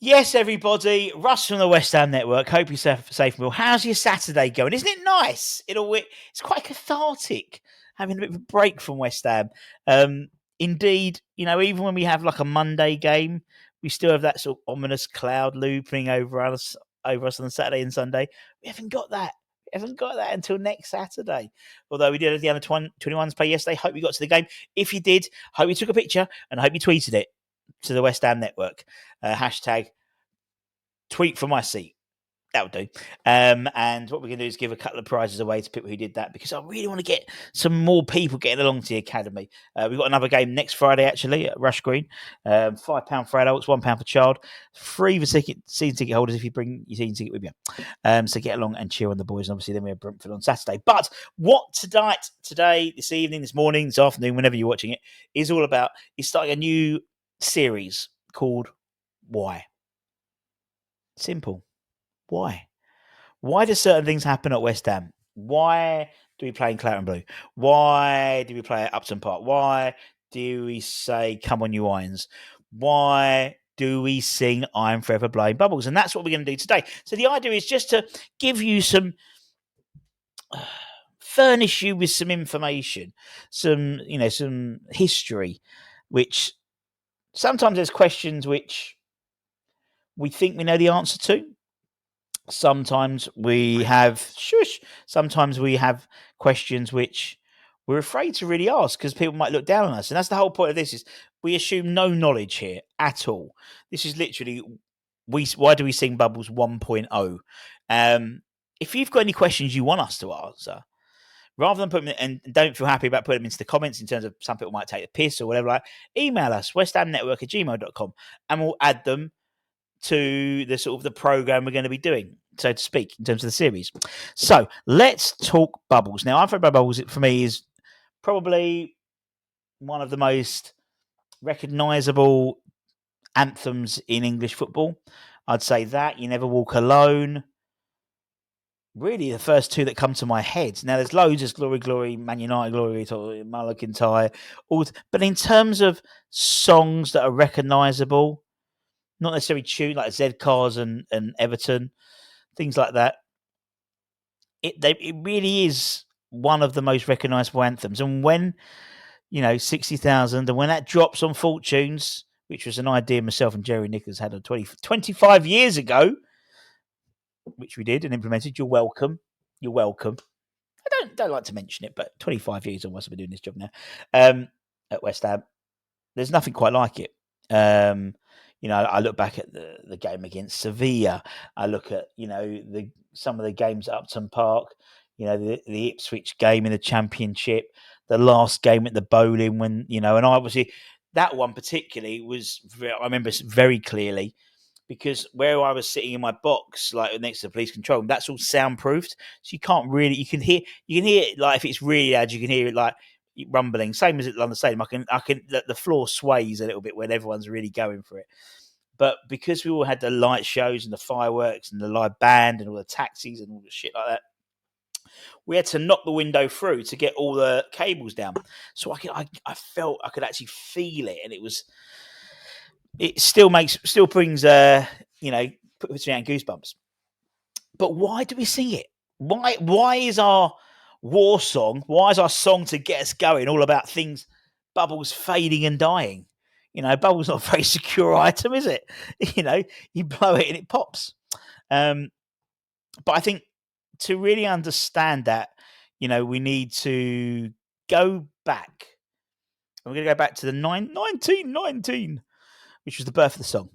Yes, everybody. Russ from the West Ham Network. Hope you're safe and well. How's your Saturday going? Isn't it nice? It's quite cathartic having a bit of a break from West Ham. Indeed, even when we have like a Monday game, we still have that sort of ominous cloud looping over us on Saturday and Sunday. We haven't got that. We haven't got that until next Saturday. Although we did have the under 21s play yesterday. Hope you got to the game. If you did, hope you took a picture and hope you tweeted it to the West Ham Network. Hashtag tweet from my seat. That would do. And what we're going to do is give a couple of prizes away to people who did that, because I really want to get some more people getting along to the academy. We've got another game next Friday, actually, at Rush Green. £5 for adults, £1 for child. Free for season ticket holders if you bring your season ticket with you. So get along and cheer on the boys. And obviously, then we have Brentford on Saturday. But what today, this evening, this morning, this afternoon, whenever you're watching it, is all about is starting a new series called Why? Simple. Why? Why do certain things happen at West Ham? Why do we play in Claret and Blue? Why do we play at Upton Park? Why do we say, come on, you irons? Why do we sing I'm Forever Blowing Bubbles? And that's what we're going to do today. So the idea is just to give you furnish you with some information, some history, which sometimes there's questions which we think we know the answer to. Sometimes we have questions which we're afraid to really ask because people might look down on us. And that's the whole point of this, is we assume no knowledge here at all. This is literally why do we sing Bubbles 1.0? If you've got any questions you want us to answer, rather than put them in, and don't feel happy about putting them into the comments in terms of some people might take the piss or whatever, email us, westhamnetwork@gmail.com, and we'll add them to the sort of the program we're going to be doing, so to speak, in terms of the series. So let's talk Bubbles. Now, I'm Forever Bubbles, for me, is probably one of the most recognisable anthems in English football. I'd say that. You Never Walk Alone. Really, the first two that come to my head. Now, there's loads. There's Glory, Glory, Man United, Glory, Mulligan, but in terms of songs that are recognisable, not necessarily tune like Z Cars and Everton, things like that. It really is one of the most recognisable anthems. And when 60,000, and when that drops on Fortunes, which was an idea myself and Jerry Nichols had 25 years ago, which we did and implemented. You're welcome. I don't like to mention it, but 25 years almost I've been doing this job now at West Ham. There's nothing quite like it. I look back at the game against Sevilla. I look at some of the games at Upton Park. The Ipswich game in the Championship, the last game at the Bowling, when and obviously that one particularly I remember very clearly, because where I was sitting in my box, like next to the police control room, that's all soundproofed, so you can't really you can hear it, like if it's really loud, you can hear it like rumbling, same as at London Stadium. I can the floor sways a little bit when everyone's really going for it. But because we all had the light shows and the fireworks and the live band and all the taxis and all the shit like that, we had to knock the window through to get all the cables down. So I felt I could actually feel it, and it still brings puts me out goosebumps. But why do we sing it? Why is our war song? Why is our song to get us going all about things, bubbles fading and dying? Bubbles not a very secure item, is it? You blow it and it pops. But I think to really understand that, we need to go back. We're going to go back to the 1919, which was the birth of the song.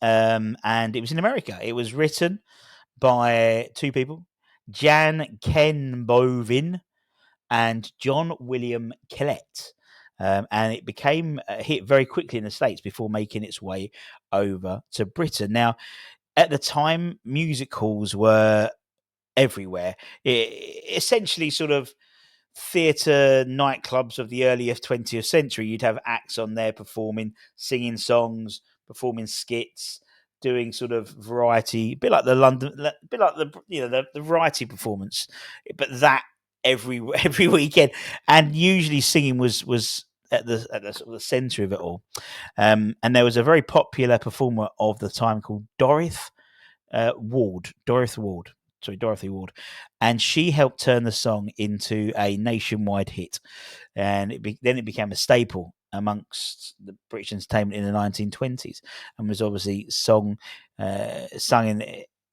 And it was in America. It was written by two people, Jan Ken Bovin and John William Kellett. And it became a hit very quickly in the States before making its way over to Britain. Now, at the time, music halls were everywhere. Essentially sort of theatre nightclubs of the earlier 20th century. You'd have acts on there performing, singing songs, performing skits, doing sort of variety, a bit like the variety performance, but that every weekend. And usually singing was at the sort of the centre of it all. And there was a very popular performer of the time called Dorothy Ward, and she helped turn the song into a nationwide hit, and then it became a staple amongst the British entertainment in the 1920s, and was obviously sung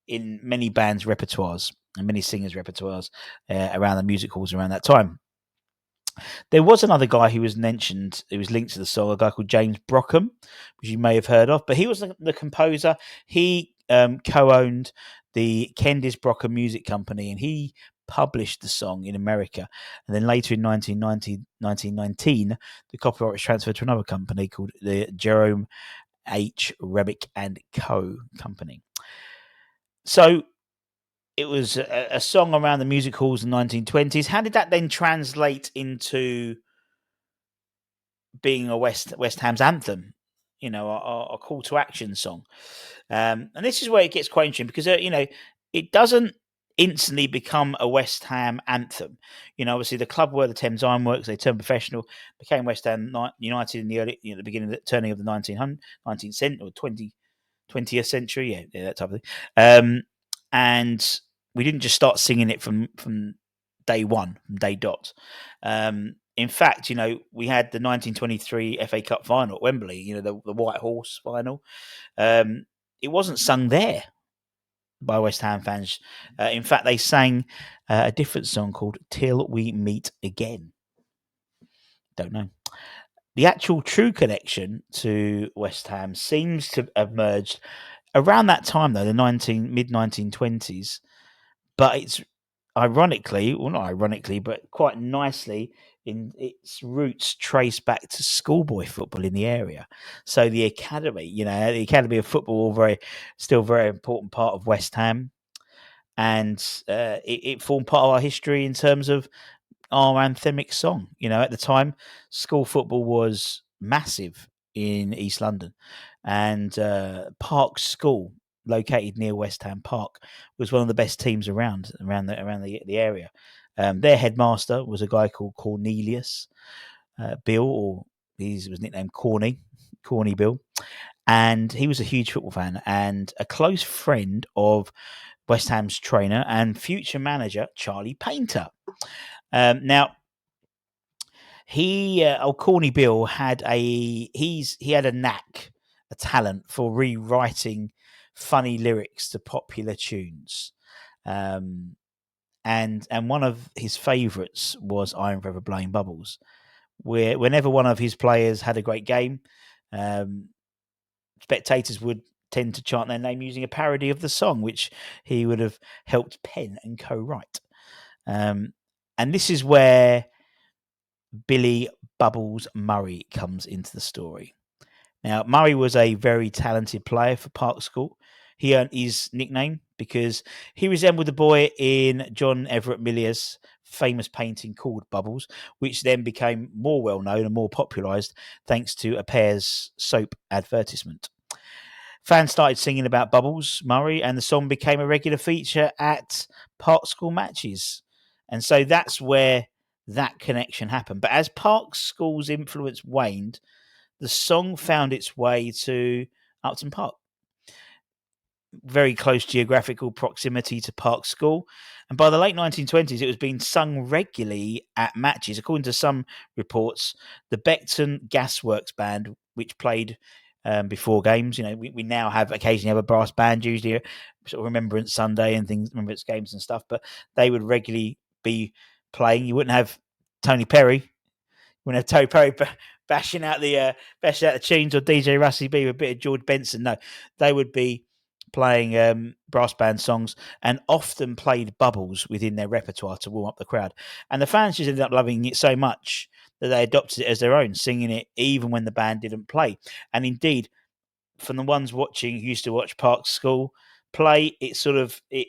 in many bands' repertoires and many singers' repertoires around the music halls around that time. There was another guy who was mentioned, who was linked to the song, a guy called James Brockham, which you may have heard of, but he was the composer. He co-owned the Kendis Brockham Music Company, and he published the song in America. And then later in 1919, the copyright was transferred to another company called the Jerome H. Rebick and Co. Company. So it was a song around the music halls in the 1920s. How did that then translate into being a West Ham's anthem? You know, a call to action song. And this is where it gets quite interesting because, it doesn't instantly become a West Ham anthem. You know, obviously the club were the Thames Ironworks. They turned professional, became West Ham United in the early, the beginning, turning of the 19th century or 20th century. Yeah, that type of thing. And we didn't just start singing it from day one, from day dot. In fact, we had the 1923 FA Cup final at Wembley, the White Horse final. It wasn't sung there by West Ham fans. In fact, they sang a different song called Till We Meet Again. Don't know. The actual true connection to West Ham seems to have emerged around that time, though, the mid-1920s. But it's ironically, well, not ironically, but quite nicely, in its roots trace back to schoolboy football in the area. So the academy, the academy of football, still very important part of West Ham, and it formed part of our history in terms of our anthemic song. At the time, school football was massive in East London, and Park School, located near West Ham Park, was one of the best teams around the area. Their headmaster was a guy called Cornelius Bill, or he was nicknamed Corny Bill, and he was a huge football fan and a close friend of West Ham's trainer and future manager Charlie Painter. Now, Corny Bill had a knack, a talent for rewriting funny lyrics to popular tunes, and one of his favourites was "I'm Forever Blowing Bubbles," where whenever one of his players had a great game, spectators would tend to chant their name using a parody of the song, which he would have helped pen and co-write. And this is where Billy Bubbles Murray comes into the story. Now, Murray was a very talented player for Park School. He earned his nickname because he resembled the boy in John Everett Millier's famous painting called Bubbles, which then became more well-known and more popularised thanks to a Pear's soap advertisement. Fans started singing about Bubbles Murray, and the song became a regular feature at Park School matches. And so that's where that connection happened. But as Park School's influence waned, the song found its way to Upton Park. Very close geographical proximity to Park School. And by the late 1920s, it was being sung regularly at matches. According to some reports, the Beckton Gasworks Band, which played before games, we now occasionally have a brass band, usually sort of Remembrance Sunday and things, Remembrance games and stuff, but they would regularly be playing. You wouldn't have Tony Perry. Bashing out the tunes, or DJ Rusty B with a bit of George Benson. No, they would be playing brass band songs and often played Bubbles within their repertoire to warm up the crowd. And the fans just ended up loving it so much that they adopted it as their own, singing it even when the band didn't play. And indeed, from the ones watching who used to watch Park School play, it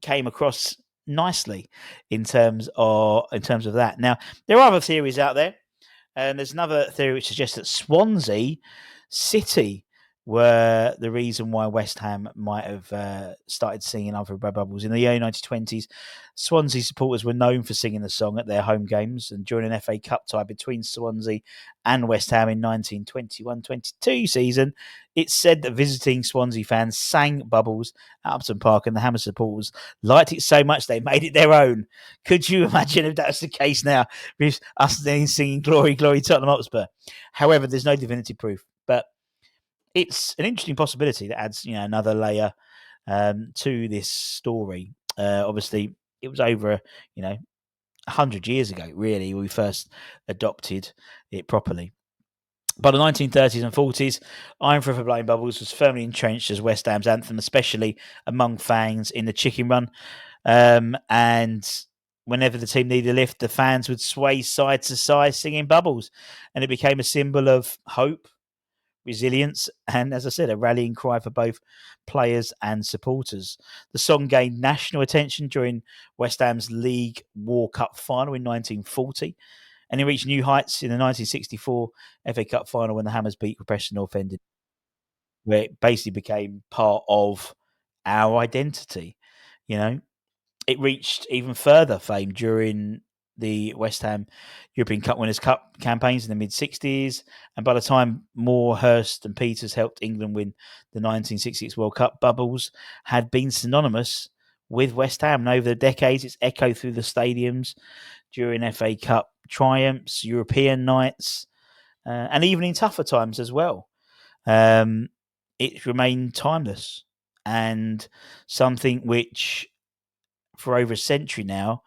came across nicely in terms of that. Now, there are other theories out there. And there's another theory which suggests that Swansea City were the reason why West Ham might have started singing Over Blood Bubbles. In the early 1920s, Swansea supporters were known for singing the song at their home games, and during an FA Cup tie between Swansea and West Ham in 1921-22 season, it's said that visiting Swansea fans sang Bubbles at Upton Park, and the Hammer supporters liked it so much they made it their own. Could you imagine if that was the case now, with us then singing Glory, Glory, Tottenham Hotspur? However, there's no definitive proof, but it's an interesting possibility that adds, another layer to this story. Obviously, it was over, 100 years ago, really, we first adopted it properly. By the 1930s and 40s, I'm Forever Blowing Bubbles was firmly entrenched as West Ham's anthem, especially among fans in the Chicken Run. And whenever the team needed a lift, the fans would sway side to side singing Bubbles. And it became a symbol of hope, resilience, and, as I said, a rallying cry for both players and supporters. The song gained national attention during West Ham's League War Cup final in 1940, and it reached new heights in the 1964 FA Cup final when the Hammers beat Preston North End, where it basically became part of our identity. It reached even further fame during the West Ham European Cup Winners' Cup campaigns in the mid-60s. And by the time Moore, Hurst and Peters helped England win the 1966 World Cup, Bubbles had been synonymous with West Ham. And over the decades, it's echoed through the stadiums during FA Cup triumphs, European nights, and even in tougher times as well. It remained timeless and something which, for over a century now,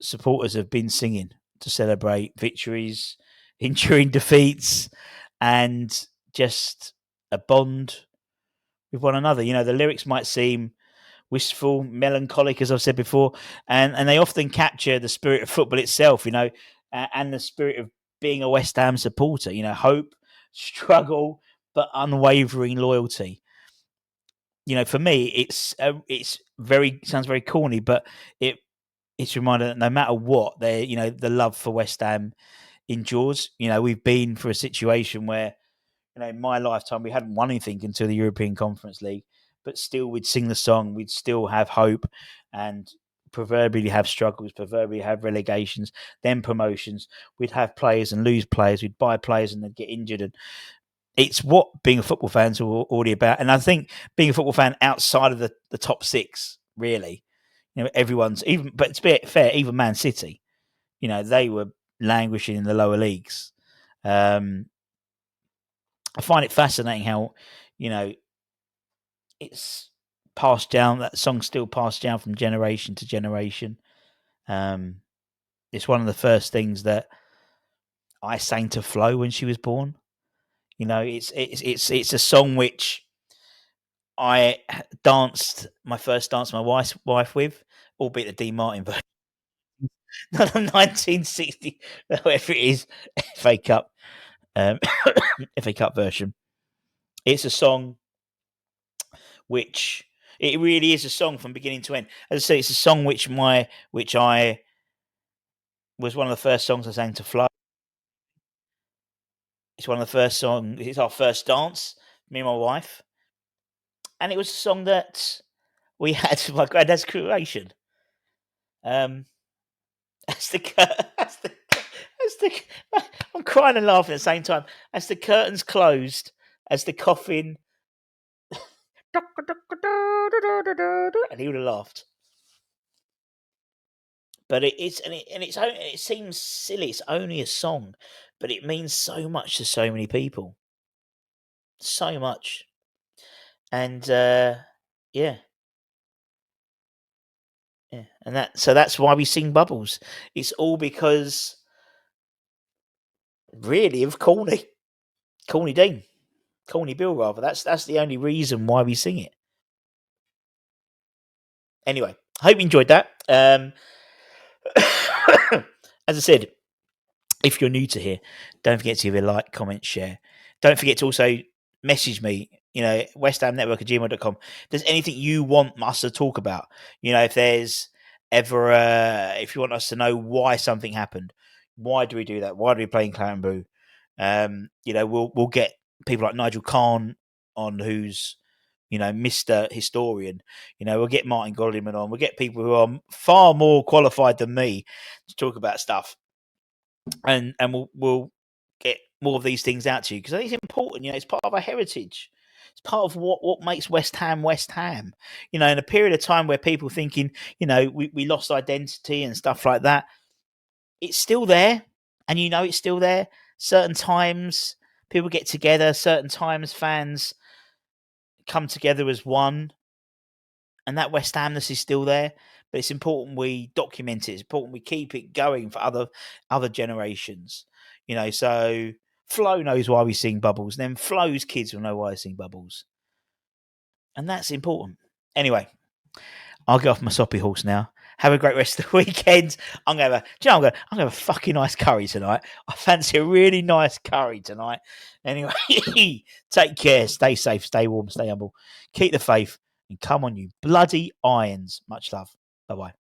supporters have been singing to celebrate victories, enduring defeats, and just a bond with one another. The lyrics might seem wistful, melancholic, as I've said before, and they often capture the spirit of football itself, and the spirit of being a West Ham supporter, hope, struggle, but unwavering loyalty. For me, it's sounds very corny, but it's a reminder that no matter what, the love for West Ham endures. We've been for a situation where, in my lifetime, we hadn't won anything until the European Conference League, but still we'd sing the song, we'd still have hope, and proverbially have struggles, proverbially have relegations, then promotions. We'd have players and lose players, we'd buy players and they'd get injured. And it's what being a football fan's already about. And I think being a football fan outside of the top six, really, everyone's even, but to be fair, even Man City, they were languishing in the lower leagues. I find it fascinating how, it's passed down, that song's still passed down from generation to generation. It's one of the first things that I sang to Flo when she was born. It's a song which I danced my first dance my wife with, albeit the Dean Martin version. Not the 1960, whatever it is, FA Cup, FA Cup version. It's a song which it really is a song from beginning to end. As I say, it's a song which I was one of the first songs I sang to Flo. It's one of the first songs. It's our first dance, me and my wife, and it was a song that we had for my granddad's creation. As the I'm crying and laughing at the same time. As the curtains closed, as the coffin, and he would have laughed. But it seems silly. It's only a song, but it means so much to so many people. So much, and yeah. Yeah, and that's why we sing Bubbles. It's all because, really, of Corny Dean, Corny Bill, rather. That's the only reason why we sing it. Anyway, I hope you enjoyed that. As I said, if you're new to here, don't forget to give a like, comment, share. Don't forget to also message me, westhamnetwork@gmail.com. If there's anything you want us to talk about, if there's ever, if you want us to know why something happened, why do we do that? Why do we play in Claret and Boo? We'll get people like Nigel Khan on who's, Mr. Historian. We'll get Martin Goldman on. We'll get people who are far more qualified than me to talk about stuff, and we'll get more of these things out to you because I think it's important. It's part of our heritage. It's part of what makes West Ham West Ham. In a period of time where people thinking, we lost identity and stuff like that, it's still there, and it's still there. Certain times people get together. Certain times fans come together as one, and that West Hamness is still there. But it's important we document it. It's important we keep it going for other generations. So Flo knows why we sing Bubbles. Then Flo's kids will know why I sing Bubbles, and that's important. Anyway, I'll get off my soppy horse now. Have a great rest of the weekend. I'm gonna have a fucking nice curry tonight. I fancy a really nice curry tonight. Anyway, take care, stay safe, stay warm, stay humble, keep the faith, and come on, you bloody irons. Much love. Bye bye.